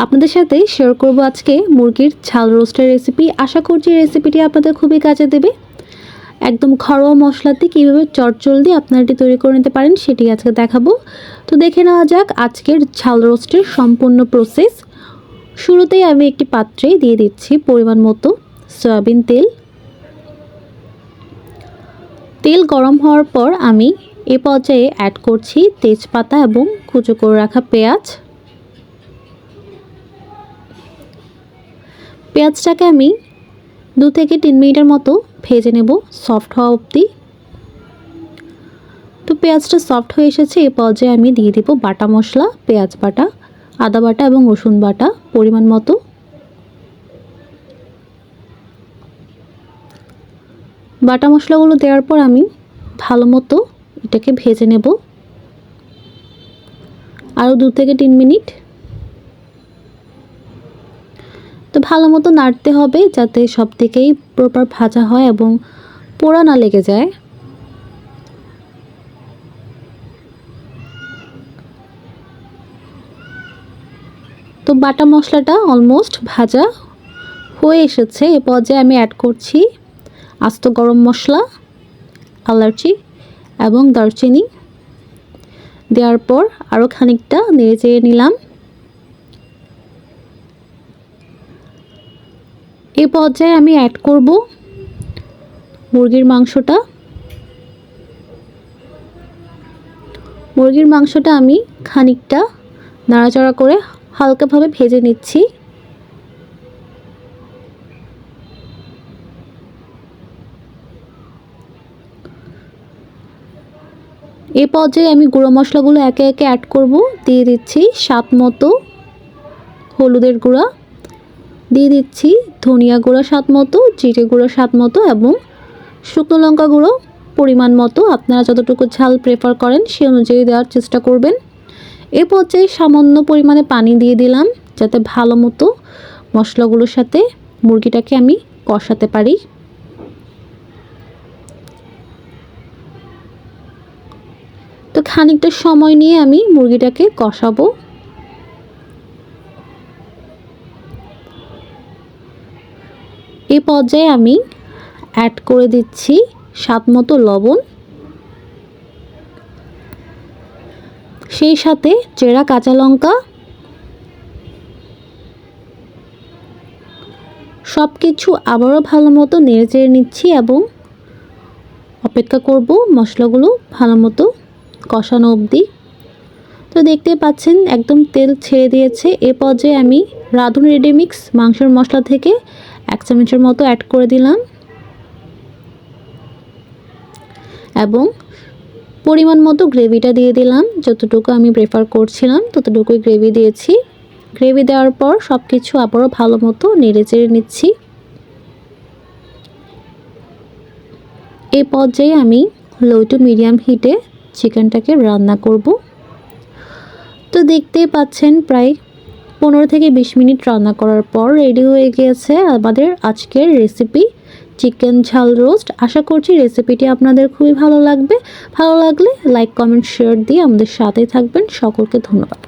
আপনাদের সাথে শেয়ার করব আজকে মুরগির ঝাল রোস্টের রেসিপি। আশা করছি রেসিপিটি আপনাদের খুবই কাজে দেবে। একদম ঘরোয়া মশলাতে কীভাবে চটজলদি আপনারা এটি তৈরি করে নিতে পারেন সেটি আজকে দেখাবো। তো দেখে নেওয়া যাক আজকের ঝাল রোস্টের সম্পূর্ণ প্রসেস। শুরুতেই আমি একটি পাত্রে দিয়ে দিচ্ছি পরিমাণ মতো সয়াবিন তেল। তেল গরম হওয়ার পর আমি এ পর্যায়ে অ্যাড করছি তেজপাতা এবং কুচো করে রাখা পেঁয়াজ। পেঁয়াজটাকে আমি 2 থেকে 3 মিনিটের মতো ভেজে নেব সফট হওয়া অবধি। তো পেঁয়াজটা সফট হয়ে এসেছে, এই পর্যায়ে আমি দিয়ে দেব বাটা মশলা, পেঁয়াজ বাটা, আদা বাটা এবং রসুন বাটা পরিমাণ মতো। বাটা মশলাগুলো দেওয়ার পর আমি ভালো মতো এটাকে ভেজে নেব আরও 2 থেকে 3 মিনিট। তো ভালো মতো নাড়তে হবে যাতে সব দিকেই প্রপার ভাজা হয় এবং পোড়া না লেগে যায়। তো বাটা মশলাটা অলমোস্ট ভাজা হয়ে এসেছে, এ পর্যায়ে আমি অ্যাড করছি আস্ত গরম মশলা, এলাচি এবং দারচিনি। দেওয়ার পর আরও খানিকটা নেড়ে চেড়ে নিলাম। এই পর্যায়ে আমি অ্যাড করব মুরগির মাংসটা। মুরগির মাংসটা আমি খানিকটা নাড়াচাড়া করে হালকাভাবে ভেজে নিচ্ছি। এই পর্যায়ে আমি গুঁড়ো মশলাগুলো একে একে অ্যাড করব। দিয়ে দিচ্ছি স্বাদ মতো হলুদের গুঁড়া, দিয়ে দিচ্ছি ধনিয়া গুঁড়া স্বাদ মতো, জিরে গুঁড়ো স্বাদ মতো এবং শুকনো লঙ্কা গুঁড়ো পরিমাণ মতো। আপনারা যতটুকু ঝাল প্রেফার করেন সেই অনুযায়ী দেওয়ার চেষ্টা করবেন। এ পর্যায়ে সামান্য পরিমাণে পানি দিয়ে দিলাম যাতে ভালো মতো মশলাগুলোর সাথে মুরগিটাকে আমি কষাতে পারি। তো খানিকটা সময় নিয়ে আমি মুরগিটাকে কষাবো। এই পর্যায়ে আমি অ্যাড করে দিচ্ছি স্বাদ মতো লবণ, সেই সাথে চেরা কাঁচা লঙ্কা। সব কিছু আবারও ভালো মতো নেড়ে চেড়ে নিচ্ছি এবং অপেক্ষা করব মশলাগুলো ভালো মতো কষানো অবধি। তো দেখতে পাচ্ছেন একদম তেল ছেড়ে দিয়েছে। এ পর্যায়ে আমি রাঁধুনি রেডি মিক্স মাংসের মশলা থেকে 1 চামচের মতো অ্যাড করে দিলাম এবং পরিমাণ মতো গ্রেভিটা দিয়ে দিলাম। যতটুকু আমি প্রেফার করছিলাম ততটুকুই গ্রেভি দিয়েছি। গ্রেভি দেওয়ার পর সব কিছু আবারও ভালো মতো নেড়ে চেড়ে নিচ্ছি। এই পর্যায়ে আমি লো টু মিডিয়াম হিটে চিকেনটাকে রান্না করব। তো দেখতেই পাচ্ছেন প্রায় 15 থেকে 20 মিনিট রান্না করার পর রেডি হয়ে গিয়েছে আমাদের আজকের রেসিপি চিকেন ঝাল রোস্ট। আশা করছি রেসিপিটি আপনাদের খুবই ভালো লাগবে। ভালো লাগলে লাইক, কমেন্ট, শেয়ার দিয়ে আমাদের সাথেই থাকবেন। সকলকে ধন্যবাদ।